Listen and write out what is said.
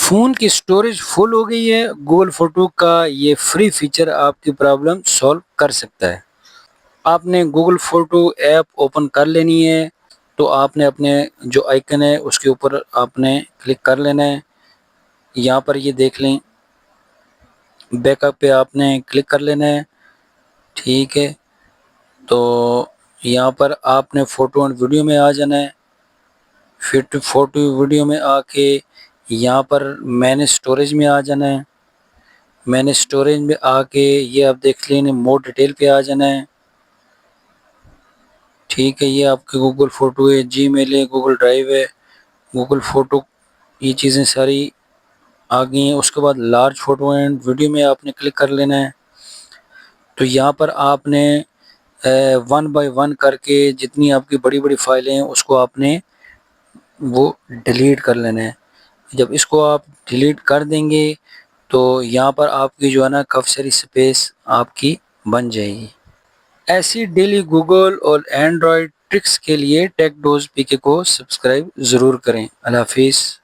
Phone کی storage full ہو گئی ہے، گوگل فوٹو کا یہ فری فیچر آپ کی پرابلم سولو کر سکتا ہے۔ آپ نے گوگل فوٹو ایپ اوپن کر لینی ہے، تو آپ نے اپنے جو آئیکن ہے اس کے اوپر آپ نے کلک کر لینا ہے۔ یہاں پر یہ دیکھ لیں، بیک اپ پہ آپ نے کلک کر لینا ہے، ٹھیک ہے۔ تو یہاں پر آپ نے فوٹو اینڈ ویڈیو میں آ جانا ہے، پھر فوٹو ویڈیو میں آ کے یہاں پر مین اسٹوریج میں آ جانا ہے۔ مین اسٹوریج میں آ کے یہ آپ دیکھ لیں مور ڈیٹیل پہ آ جانا ہے، ٹھیک ہے۔ یہ آپ کے گوگل فوٹو ہے، جی میل ہے، گوگل ڈرائیو ہے، گوگل فوٹو، یہ چیزیں ساری آ گئی ہیں۔ اس کے بعد لارج فوٹو اینڈ ویڈیو میں آپ نے کلک کر لینا ہے۔ تو یہاں پر آپ نے ون بائی ون کر کے جتنی آپ کی بڑی بڑی فائلیں ہیں اس کو آپ نے وہ ڈیلیٹ کر لینا ہے۔ جب اس کو آپ ڈیلیٹ کر دیں گے تو یہاں پر آپ کی جو ہے نا کافی ساری اسپیس آپ کی بن جائے گی۔ ایسی ڈیلی گوگل اور اینڈرائڈ ٹرکس کے لیے ٹیک ڈوز پی کے کو سبسکرائب ضرور کریں۔ اللہ حافظ۔